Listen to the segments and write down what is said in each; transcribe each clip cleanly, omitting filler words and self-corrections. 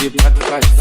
des bras de vache.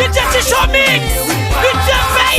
DJ Dichomix, DJ Pays.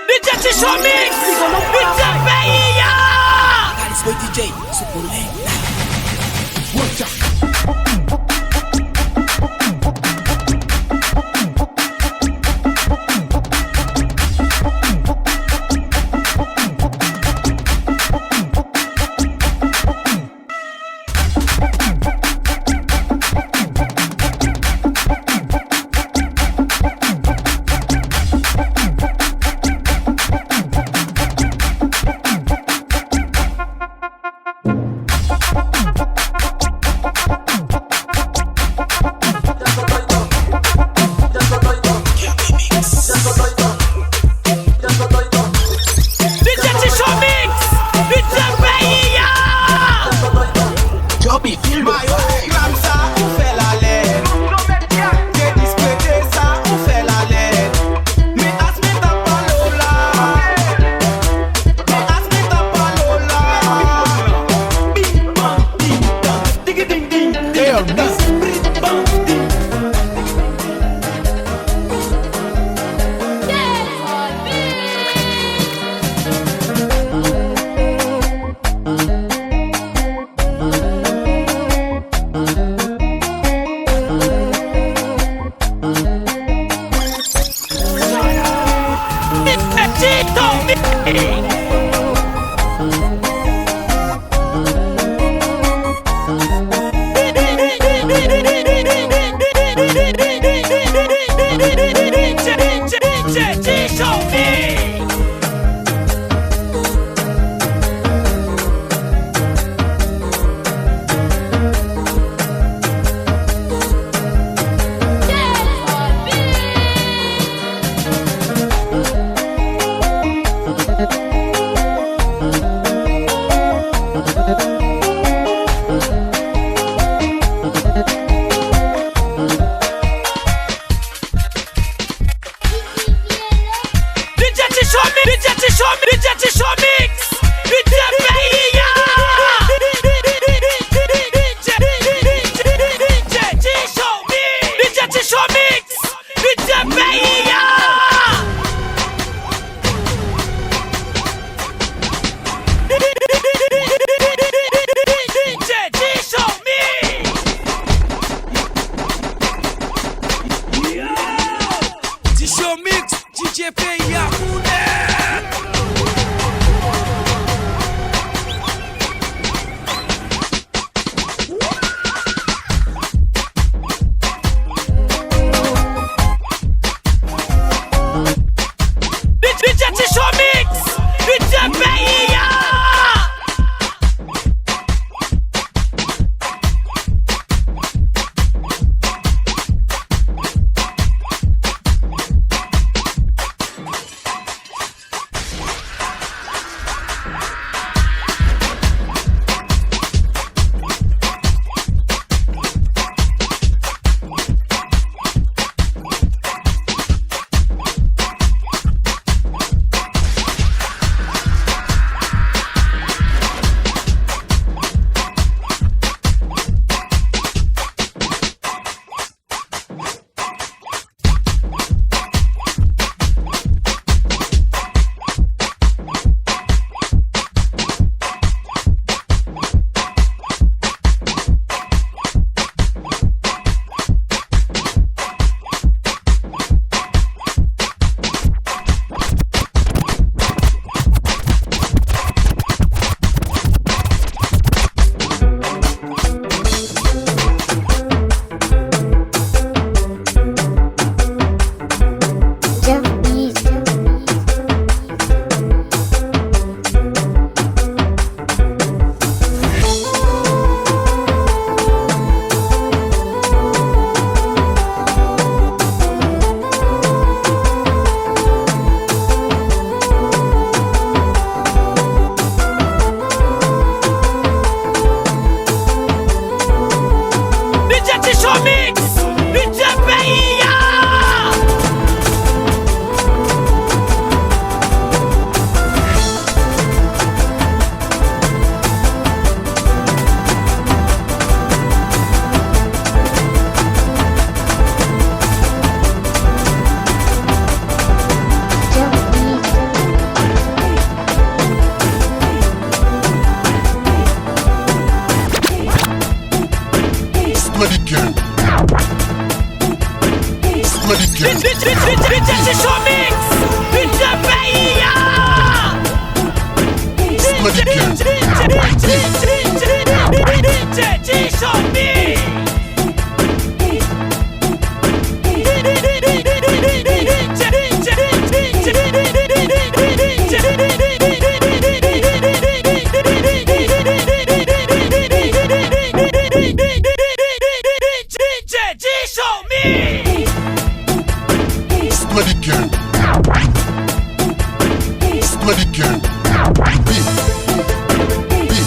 DJ Dichomix, DJ Pays. Alice Boy DJ, c'est pour les. Squadican. Squadican. DJ Dichomix, DJ Bahia. Squadican. DJ Dichomix. Squadican. Squadican. Beat. Beat.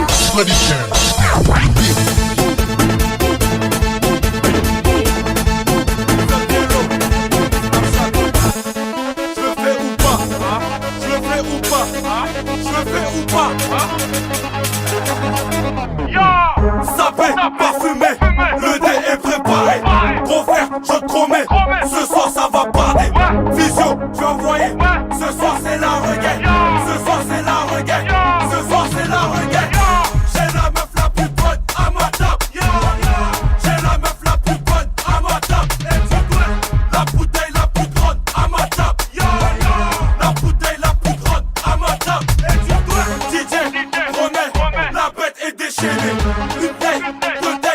Squadican. Beat. Sapé, parfumé, le dé est préparé. Gros frère, je te promets, ce soir ça va parler. Vision, je vais envoyer, ce soir c'est la regagne. Ce soir c'est la regagne, ce soir c'est la regagne. J'ai la meuf la plus bonne à ma table. J'ai la meuf la plus bonne à ma table. La bouteille la plus grande à ma table. La bouteille la plus grande à ma table. DJ, remets, la bête est déchaînée. Une tête, deux têtes.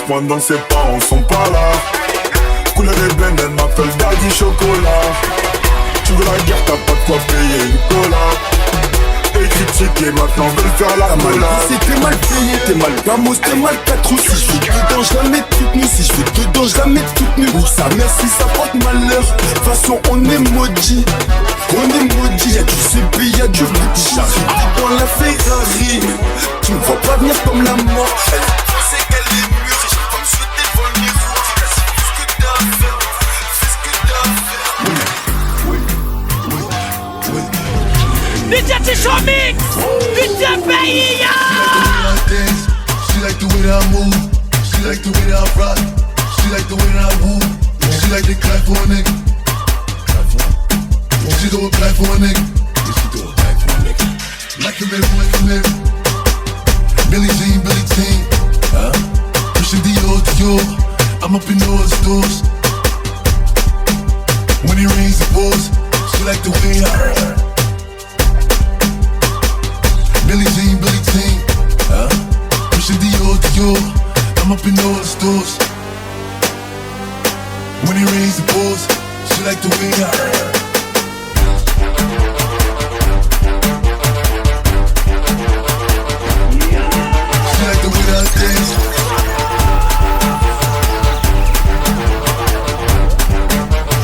se pointe dans ses parents sont pas là. Couleur ébène, elle m'appelle Daddy Chocolat. Tu veux la guerre, t'as pas de quoi payer une cola. Et critiquer, maintenant veulent faire la mola. T'es mal payé, t'es mal gamos, t'es mal 4 ou 6. Si je veux dedans, je la mets toute nue. Si je veux dedans, je la mets toute nue. Pour sa mère, si ça porte malheur. De toute façon, on est maudit. On est maudit, y'a du CP, y'a du bouti. J'arrive dans la Ferrari. Tu me vois pas venir comme la mort. Elle pensait qu'elle est mûre et j'ai pas me souhaiter devant le miroir. Vas-y, fais ce que t'as à faire. Fais ce que t'as à faire. DJ Dichomix, DJ pays. She like the way that I move. She like the way that I rock. She like the way that I move. She like to clap for a nigga. She do a clap for a nigga. Like a mirror, like a mirror. Billie Jean, Billie Jean. Pushing Dior, Dior. I'm up in all the stores. When it rains, it pours. She like the way I. Billie Jean, Billie Jean. Pushing Dior, Dior. I'm up in all the stores. When it rains, it pours. She like the way I. She like the way that I dance.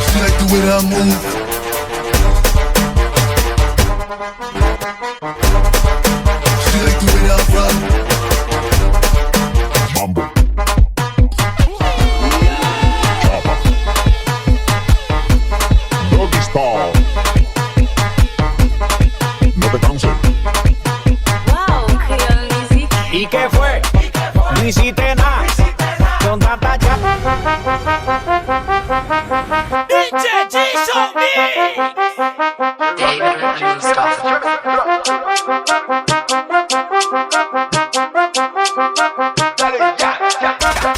She like the way that I move. She like the way that I rock. Mambo. Doggy style. No te canses. Wow, creole music. ¿Y qué fue? No hiciste nada con tanta chapa. DJ Dichomix.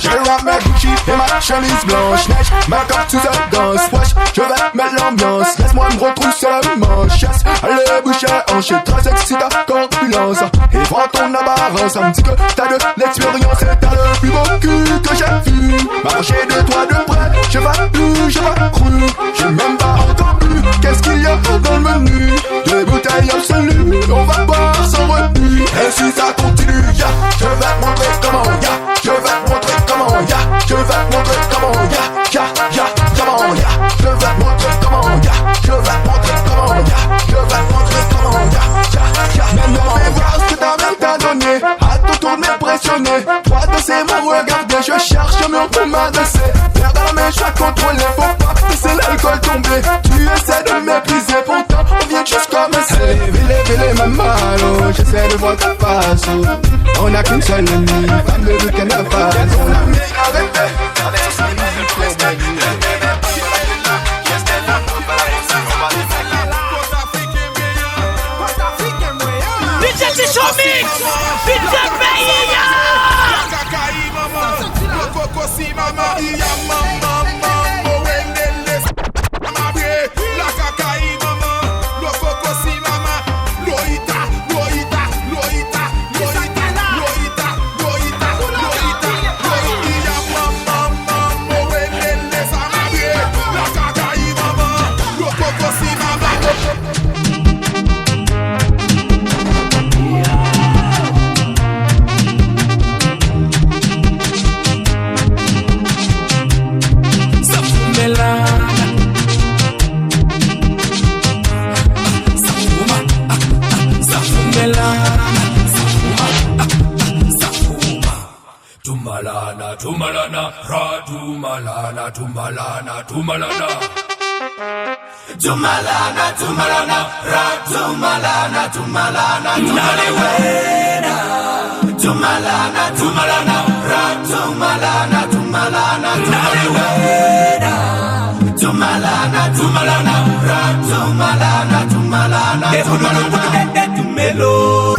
Je rappe ma Gucci et ma chemise blanche neige. Ma carte sous sa danse, wesh. Je vais mettre l'ambiance. Laisse-moi me retrousser la manchesse. Allez boucher hanche, très sexy ta corpulence. Et vois ton apparence, ça me dit que t'as de l'expérience. Et t'as le plus beau cul que j'ai vu. Marcher de toi de près, j'ai pas vu, j'ai pas cru. J'ai même pas entendu, qu'est-ce qu'il y a dans le menu. Deux bouteilles absolues, on va boire sans retenue. Et si ça continue, ya, je vais te montrer comment, ya. Je vais te montrer comment, ya. Je vais te montrer comment, ya. Ya, ya, comment, ya. Je vais te montrer comment, ya. Je vais te montrer comment, ya. Je vais te montrer comment, ya. Ya, ya, maintenant fais voir ce que ta mère t'a donné. À ton tour de m'impressionner. Toi danser, me regarder, je cherche un mur pour m'adresser. Merde à la main, je vais contrôler. Faut pas laisser l'alcool tomber. Tu essaies de mépriser, pourtant on vient juste commencer. Vélé, ma malo, j'essaie de voir ta face. On a qu'une seule nuit, femme de Burkina Faso. On a mis arrêté, avec ce musique pour DJ Dichomix, DJ pays. Tumalana, ra tumalana, tumalana, tumalana. Tumalana, tumalana, ra tumalana, tumalana, tumalana. Tumalana, tumalana, ra tumalana, tumalana, tumalana. Tumalana, tumalana, ra tumalana, tumalana, tumalana.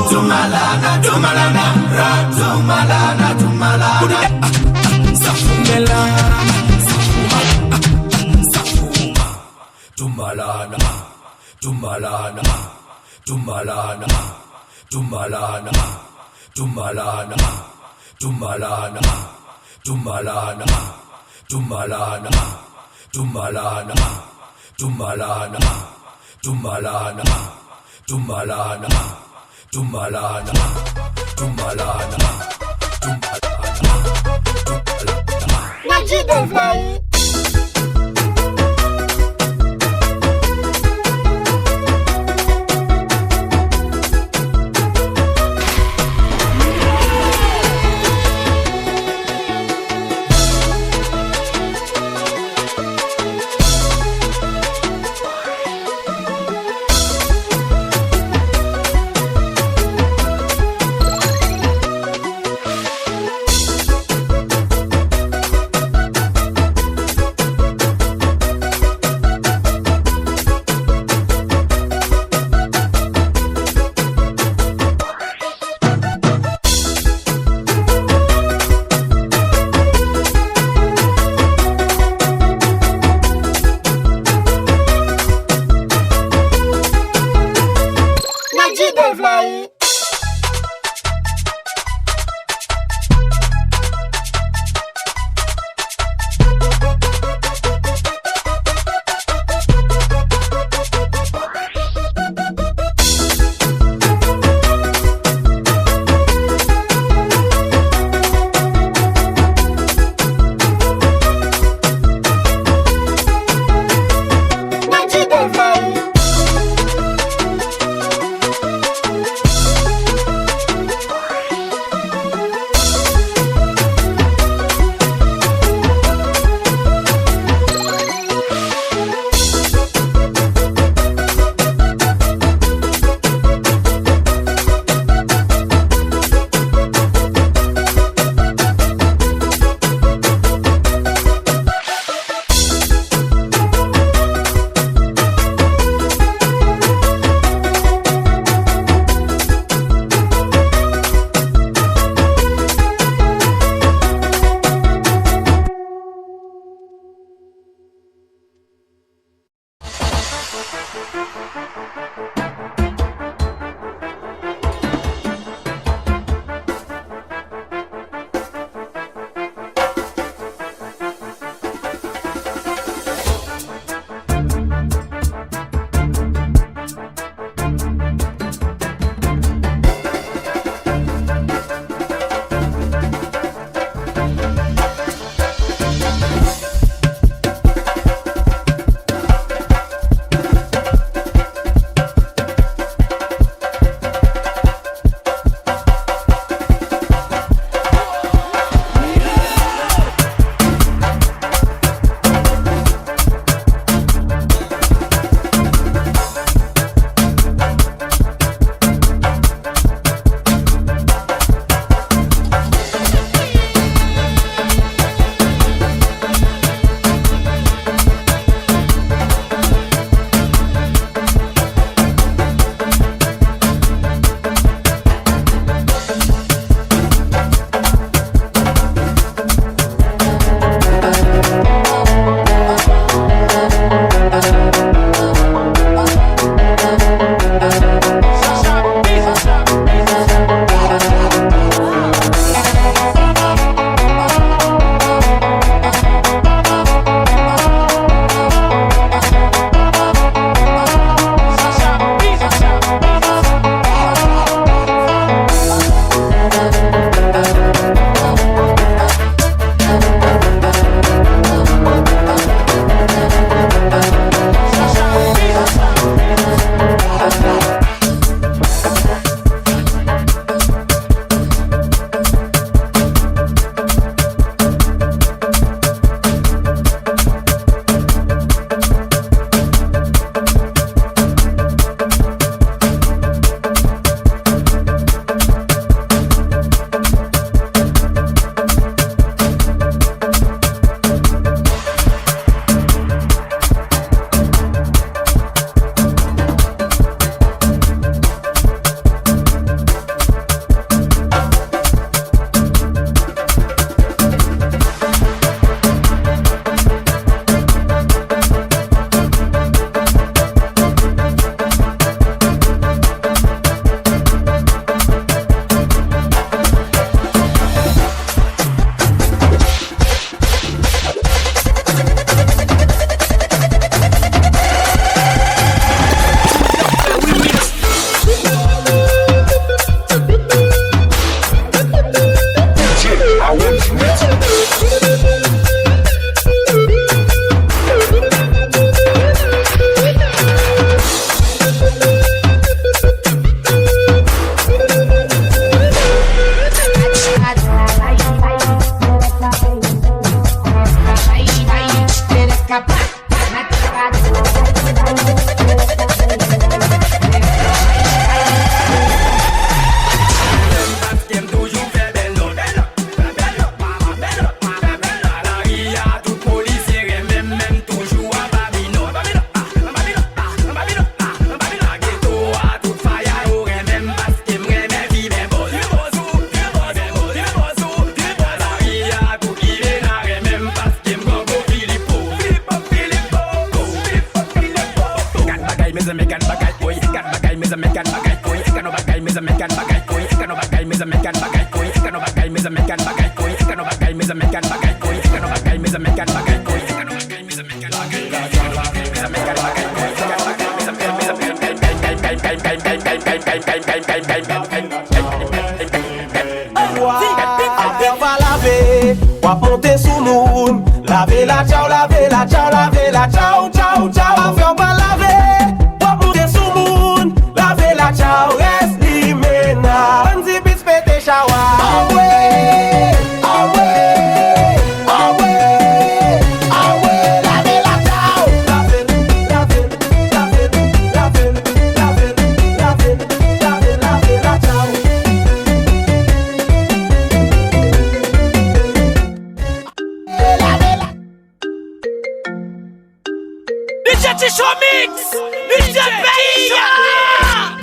Tumalana, tumalana, ra tumalana, tumalana. Safumela, safuma, safuma. Tumalana, tumalana, tumalana, tumalana, tumalana, tumalana, Tumbalana, tumbalana, tumbalana, tumbalana, tumbalana, tumbalana, tumbalana, tumbalana, tumbalana. a mekan bagay koy, kano bagay me a mekan bagay koy, kano bagay me a mekan bagay koy, kano bagay me a mekan bagay koy, kano bagay me a mekan bagay koy, kano bagay me a mekan bagay koy, kano bagay me a mekan bagay koy, kano bagay me a mekan bagay koy, kano bagay me a Affaire va laver, va monter sous moun. Laver la ciao, laver la ciao, laver la ciao, ciao, ciao. Affaire va laver, va monter sous moun. Laver la ciao, reste limena. Banzi bis pete shawa. Ah ouais, ah ouais, ah ouais, ah ouais. Laver la ciao, laver, laver, laver, laver, laver, laver, laver, laver la ciao. DJ Dichomix, DJ Dichomix.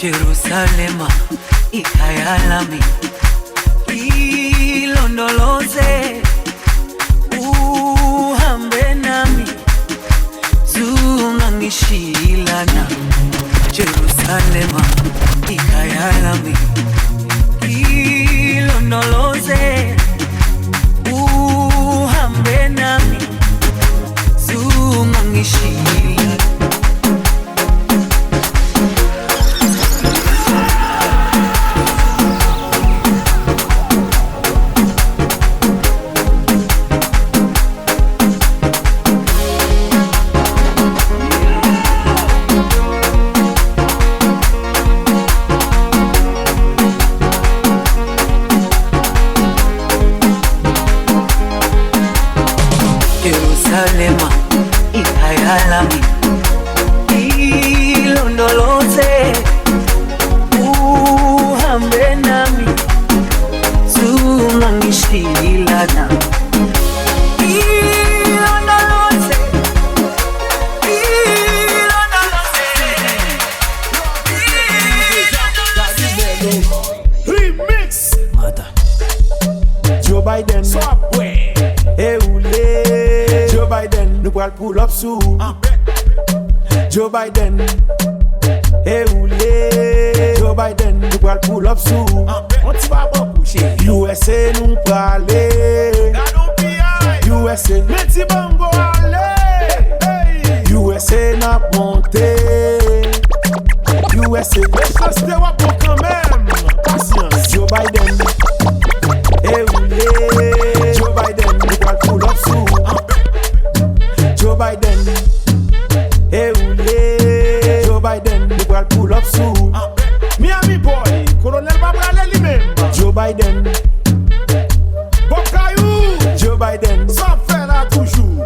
Jerusalema ikayalami ilondoloze uhambe nami zungangishilana Jerusalema ikayalami ilondoloze uhambe ikayalami ilondoloze uhambe nami zungangishilana ilondoloze Remix Mata Joe Biden Subway Eh oulé Joe Biden nous pral pull up sous Joe Biden Eh oulé Joe Biden nous pral pull up sous On t'y va beaucoup chez USA nous praler USA Meti Bongo allez USA n'a monté USA mais ça se wap quand même Patience Joe Biden Eh oulé Joe Biden nous pral pull up sous Joe Biden Eh oulé Joe Biden nous pral pull up sous Miami boy Colonel Babrale lui-même Joe Biden Bokayou Joe Biden ça fait là toujours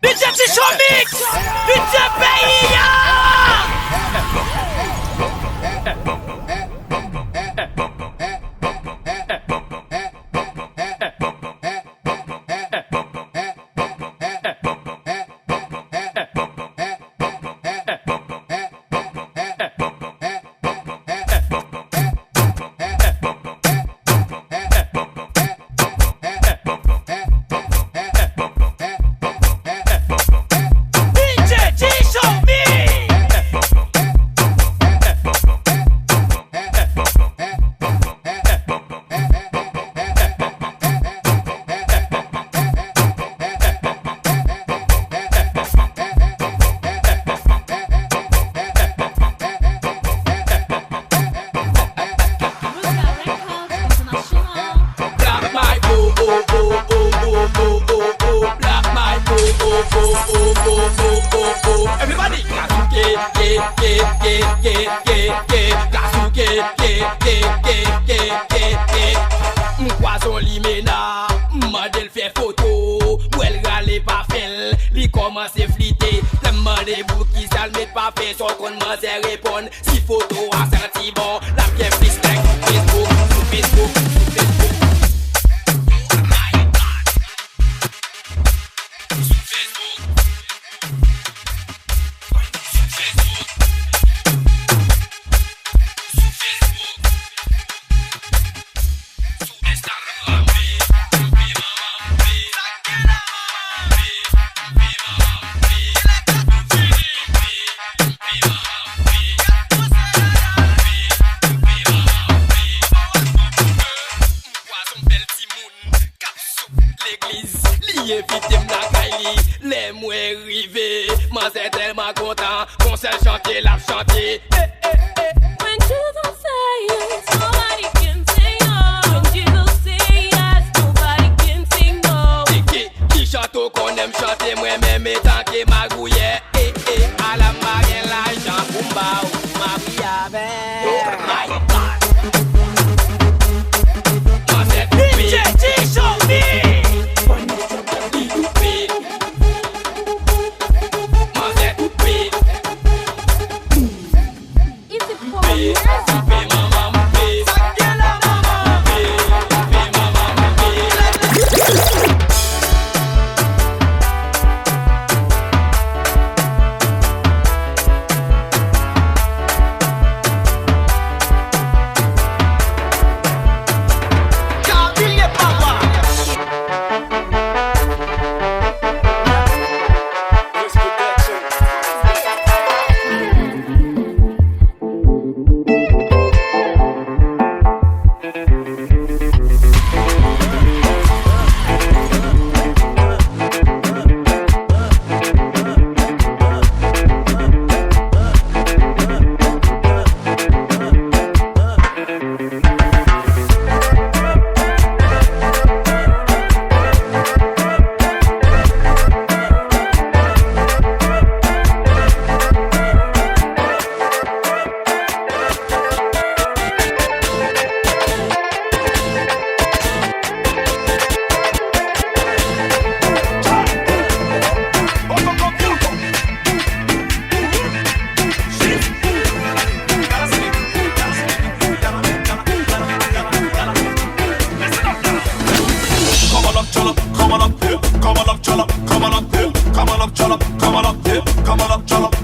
DJ Dichomix, DJ M'poison li mena, modèle fait photo, ou elle râle pas fait, li commence à fliter, tellement des bouts qui s'al met pas fait, son con m'a répondre, si photo a senti bon, la pièce freestyle, Facebook, sur Facebook, sur Facebook. tellement content. Qu'on sait chanter, la chanter. When Jesus say yes, nobody can say no. When Jesus say yes, nobody can say no. Qui chante qu'on aime chanter, moi-même étant qui magouillait. À la marine, l'argent, Kumba, Marie avec. DJ Dichomix. Come on up, Jollof, come on up, Jollof.